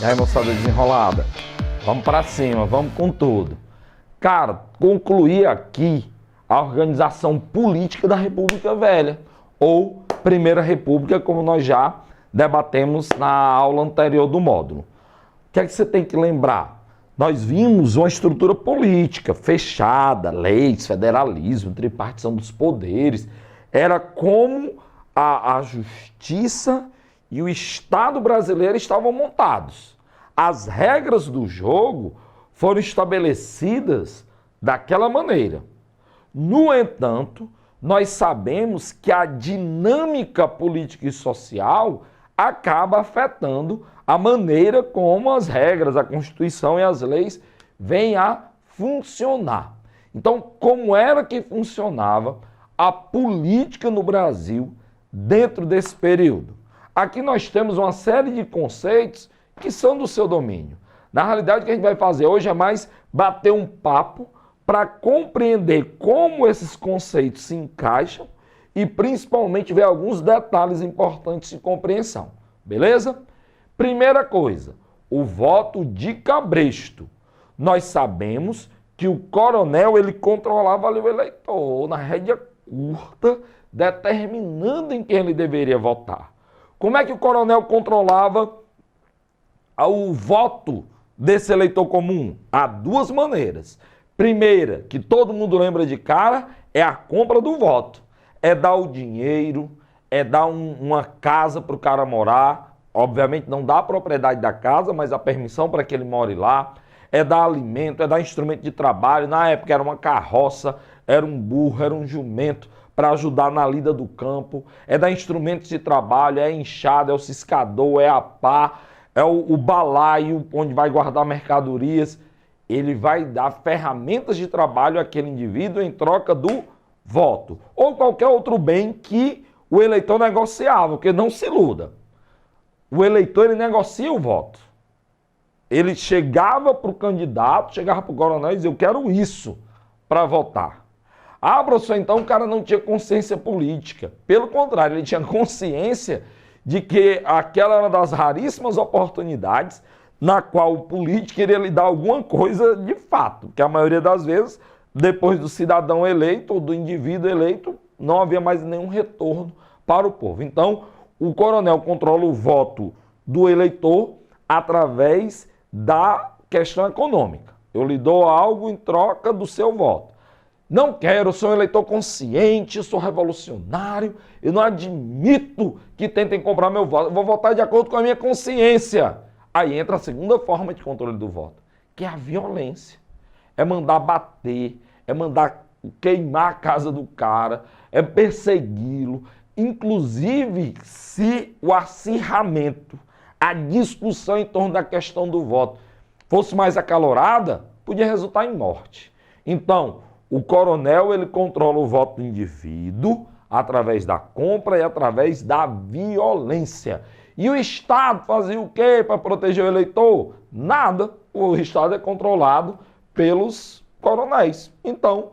E aí, moçada desenrolada, vamos pra cima, vamos com tudo. Cara, concluir aqui a organização política da República Velha, ou Primeira República, como nós já debatemos na aula anterior do módulo. O que é que você tem que lembrar? Nós vimos uma estrutura política fechada, leis, federalismo, tripartição dos poderes. Era como a justiça e o Estado brasileiro estavam montados. As regras do jogo foram estabelecidas daquela maneira. No entanto, nós sabemos que a dinâmica política e social acaba afetando a maneira como as regras, a Constituição e as leis vêm a funcionar. Então, como era que funcionava a política no Brasil dentro desse período? Aqui nós temos uma série de conceitos que são do seu domínio. Na realidade, o que a gente vai fazer hoje é mais bater um papo para compreender como esses conceitos se encaixam e principalmente ver alguns detalhes importantes de compreensão. Beleza? Primeira coisa, o voto de cabresto. Nós sabemos que o coronel ele controlava ali o eleitor na rédea curta, determinando em quem ele deveria votar. Como é que o coronel controlava o voto desse eleitor comum? Há duas maneiras. Primeira, que todo mundo lembra de cara, é a compra do voto. É dar o dinheiro, é dar uma casa para o cara morar. Obviamente não dá a propriedade da casa, mas a permissão para que ele more lá. É dar alimento, é dar instrumento de trabalho. Na época era uma carroça, era um burro, era um jumento para ajudar na lida do campo. É dar instrumentos de trabalho, é a enxada, é o ciscador, é a pá, é o balaio onde vai guardar mercadorias. Ele vai dar ferramentas de trabalho àquele indivíduo em troca do voto. Ou qualquer outro bem que o eleitor negociava, porque não se iluda. O eleitor ele negocia o voto. Ele chegava para o candidato, chegava para o coronel e dizia, eu quero isso para votar. Professor, então o cara não tinha consciência política. Pelo contrário, ele tinha consciência de que aquela era uma das raríssimas oportunidades na qual o político iria lhe dar alguma coisa de fato, que a maioria das vezes, depois do cidadão eleito ou do indivíduo eleito, não havia mais nenhum retorno para o povo. Então, o coronel controla o voto do eleitor através da questão econômica. Eu lhe dou algo em troca do seu voto. Não quero, eu sou um eleitor consciente, eu sou revolucionário, eu não admito que tentem comprar meu voto, eu vou votar de acordo com a minha consciência. Aí entra a segunda forma de controle do voto, que é a violência. É mandar bater, é mandar queimar a casa do cara, é persegui-lo. Inclusive, se o acirramento, a discussão em torno da questão do voto fosse mais acalorada, podia resultar em morte. Então, o coronel ele controla o voto do indivíduo através da compra e através da violência. E o Estado fazia o quê para proteger o eleitor? Nada. O Estado é controlado pelos coronéis. Então,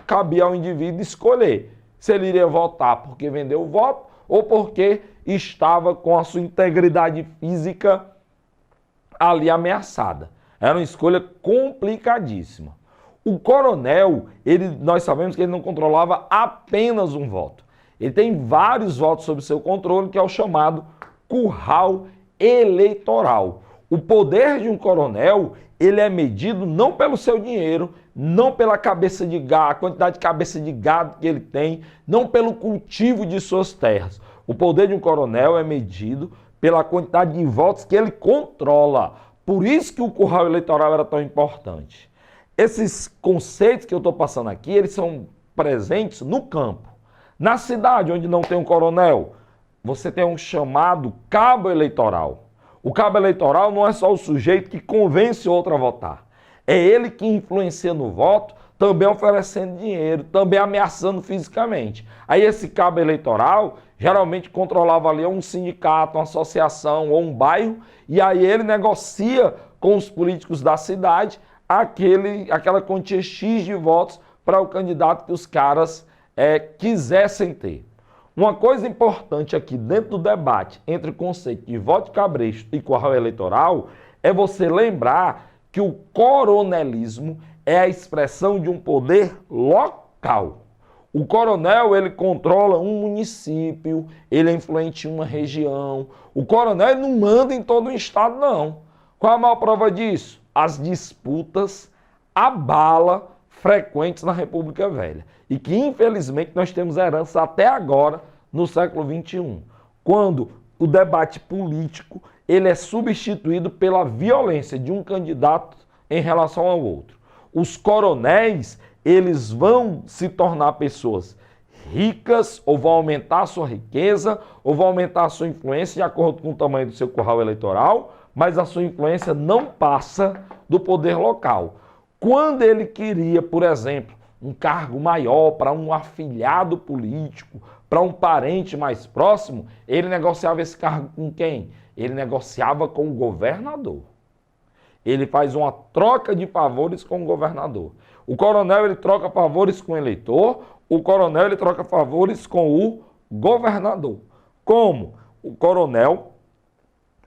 cabia ao indivíduo escolher se ele iria votar porque vendeu o voto ou porque estava com a sua integridade física ali ameaçada. Era uma escolha complicadíssima. O coronel, nós sabemos que ele não controlava apenas um voto. Ele tem vários votos sob seu controle, que é o chamado curral eleitoral. O poder de um coronel, ele é medido não pelo seu dinheiro, não pela cabeça de gado, a quantidade de cabeça de gado que ele tem, não pelo cultivo de suas terras. O poder de um coronel é medido pela quantidade de votos que ele controla. Por isso que o curral eleitoral era tão importante. Esses conceitos que eu estou passando aqui, eles são presentes no campo. Na cidade, onde não tem um coronel, você tem um chamado cabo eleitoral. O cabo eleitoral não é só o sujeito que convence outro a votar. É ele que influencia no voto, também oferecendo dinheiro, também ameaçando fisicamente. Aí esse cabo eleitoral geralmente controlava ali um sindicato, uma associação ou um bairro, e aí ele negocia com os políticos da cidade aquela quantia X de votos para o candidato que os caras quisessem ter. Uma coisa importante aqui dentro do debate entre o conceito de voto de cabresto e curral eleitoral é você lembrar que o coronelismo é a expressão de um poder local. O coronel, ele controla um município, ele é influente em uma região. O coronel ele não manda em todo o estado, não. Qual a maior prova disso? As disputas a bala frequentes na República Velha. E que, infelizmente, nós temos herança até agora, no século XXI. Quando o debate político ele é substituído pela violência de um candidato em relação ao outro. Os coronéis, eles vão se tornar pessoas ricas, ou vão aumentar a sua riqueza, ou vão aumentar a sua influência de acordo com o tamanho do seu curral eleitoral, mas a sua influência não passa do poder local. Quando ele queria, por exemplo, um cargo maior para um afilhado político, para um parente mais próximo, ele negociava esse cargo com quem? Ele negociava com o governador. Ele faz uma troca de favores com o governador. O coronel ele troca favores com o eleitor, o coronel ele troca favores com o governador. Como? O coronel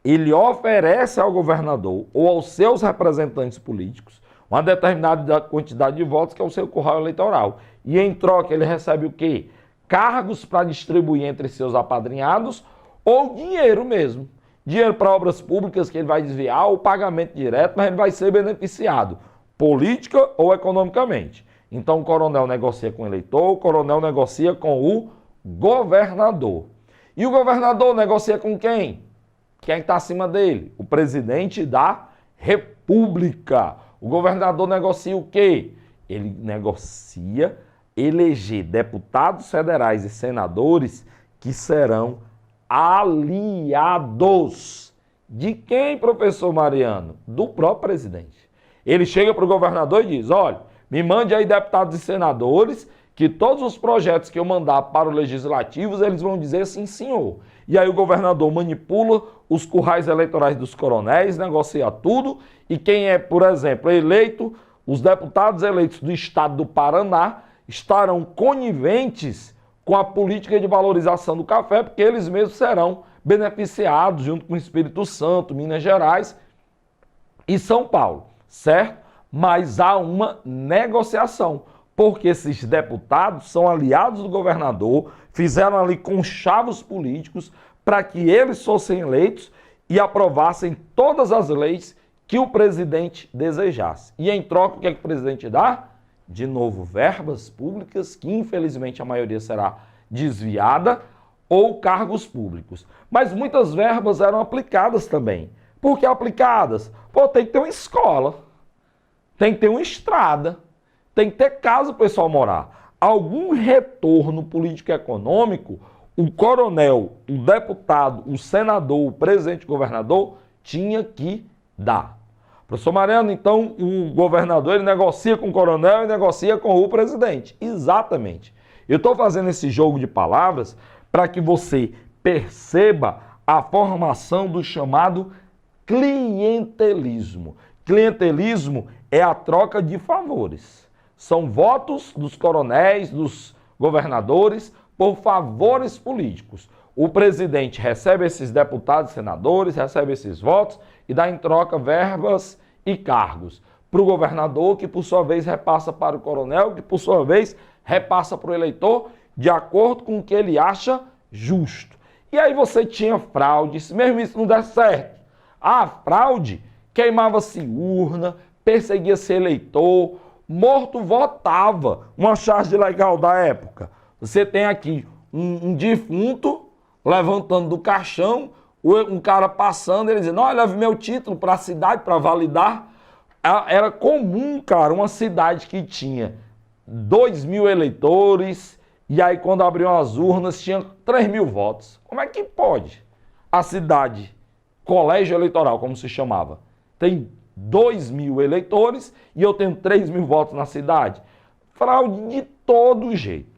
ele oferece ao governador ou aos seus representantes políticos uma determinada quantidade de votos que é o seu curral eleitoral. E em troca ele recebe o quê? Cargos para distribuir entre seus apadrinhados ou dinheiro mesmo. Dinheiro para obras públicas que ele vai desviar ou pagamento direto, mas ele vai ser beneficiado, política ou economicamente. Então o coronel negocia com o eleitor, o coronel negocia com o governador. E o governador negocia com quem? Quem está acima dele? O presidente da República. O governador negocia o quê? Ele negocia eleger deputados federais e senadores que serão aliados. De quem, professor Mariano? Do próprio presidente. Ele chega para o governador e diz, olha, me mande aí deputados e senadores que todos os projetos que eu mandar para os legislativos, eles vão dizer sim, senhor. E aí o governador manipula os currais eleitorais dos coronéis, negocia tudo, e quem é, por exemplo, eleito, os deputados eleitos do estado do Paraná estarão coniventes com a política de valorização do café, porque eles mesmos serão beneficiados junto com o Espírito Santo, Minas Gerais e São Paulo, certo? Mas há uma negociação, porque esses deputados são aliados do governador, fizeram ali conchavos políticos para que eles fossem eleitos e aprovassem todas as leis que o presidente desejasse. E em troca, o que é que o presidente dá? De novo, verbas públicas, que infelizmente a maioria será desviada, ou cargos públicos. Mas muitas verbas eram aplicadas também. Por que aplicadas? Pô, tem que ter uma escola, tem que ter uma estrada, tem que ter casa para o pessoal morar. Algum retorno político-econômico, o coronel, o deputado, o senador, o presidente, o governador, tinha que dar. Professor Mariano, então o governador ele negocia com o coronel e negocia com o presidente. Exatamente. Eu estou fazendo esse jogo de palavras para que você perceba a formação do chamado clientelismo. Clientelismo é a troca de favores. São votos dos coronéis, dos governadores, por favores políticos. O presidente recebe esses deputados, senadores, recebe esses votos e dá em troca verbas e cargos para o governador, que por sua vez repassa para o coronel, que por sua vez repassa para o eleitor, de acordo com o que ele acha justo. E aí você tinha fraude, se mesmo isso não der certo. A fraude, queimava-se urna, perseguia-se eleitor, morto votava, uma charge legal da época. Você tem aqui um defunto levantando do caixão, um cara passando, ele dizendo, olha, leve meu título para a cidade para validar. Era comum, cara, uma cidade que tinha 2.000 eleitores, e aí quando abriam as urnas tinha 3.000 votos. Como é que pode? A cidade, colégio eleitoral, como se chamava, tem 2.000 eleitores e eu tenho 3.000 votos na cidade. Fraude de todo jeito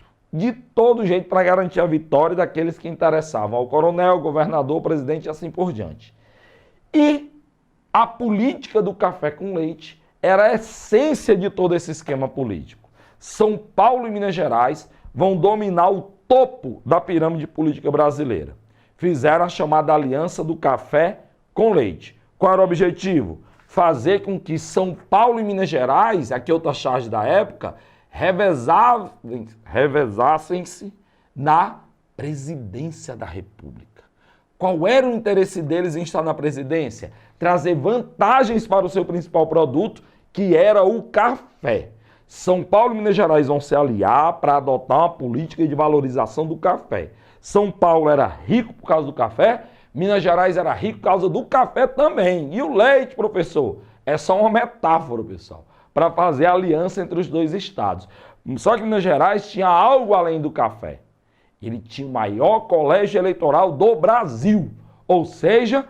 para garantir a vitória daqueles que interessavam ao coronel, governador, presidente e assim por diante. E a política do café com leite era a essência de todo esse esquema político. São Paulo e Minas Gerais vão dominar o topo da pirâmide política brasileira. Fizeram a chamada aliança do café com leite. Qual era o objetivo? Fazer com que São Paulo e Minas Gerais, aqui outra charge da época, revezassem-se na presidência da República. Qual era o interesse deles em estar na presidência? Trazer vantagens para o seu principal produto, que era o café. São Paulo e Minas Gerais vão se aliar para adotar uma política de valorização do café. São Paulo era rico por causa do café, Minas Gerais era rico por causa do café também. E o leite, professor? É só uma metáfora, pessoal, para fazer aliança entre os dois estados. Só que Minas Gerais tinha algo além do café. Ele tinha o maior colégio eleitoral do Brasil. Ou seja,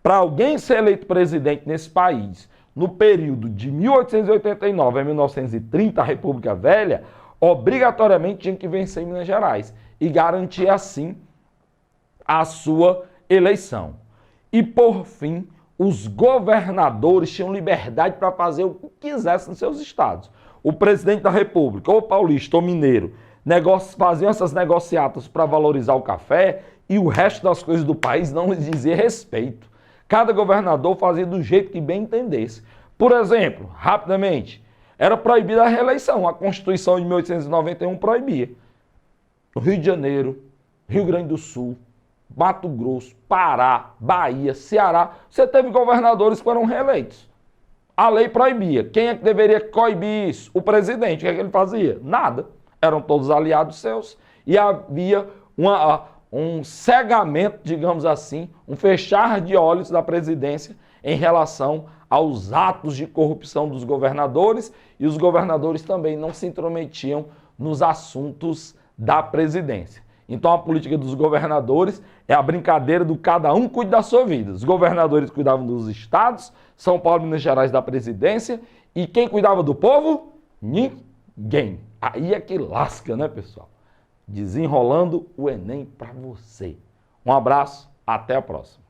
para alguém ser eleito presidente nesse país, no período de 1889 a 1930, a República Velha, obrigatoriamente tinha que vencer em Minas Gerais e garantir assim a sua eleição. E por fim, os governadores tinham liberdade para fazer o que quisessem nos seus estados. O presidente da República, ou paulista ou mineiro, faziam essas negociatas para valorizar o café e o resto das coisas do país não lhes dizia respeito. Cada governador fazia do jeito que bem entendesse. Por exemplo, rapidamente, era proibida a reeleição. A Constituição de 1891 proibia. No Rio de Janeiro, Rio Grande do Sul, Mato Grosso, Pará, Bahia, Ceará, você teve governadores que foram reeleitos. A lei proibia. Quem é que deveria coibir isso? O presidente. O que é que ele fazia? Nada. Eram todos aliados seus. E havia um cegamento, digamos assim, um fechar de olhos da presidência em relação aos atos de corrupção dos governadores, e os governadores também não se intrometiam nos assuntos da presidência. Então a política dos governadores é a brincadeira do cada um cuida da sua vida. Os governadores cuidavam dos estados, São Paulo e Minas Gerais da presidência, e quem cuidava do povo? Ninguém. Aí é que lasca, né, pessoal? Desenrolando o Enem para você. Um abraço, até a próxima.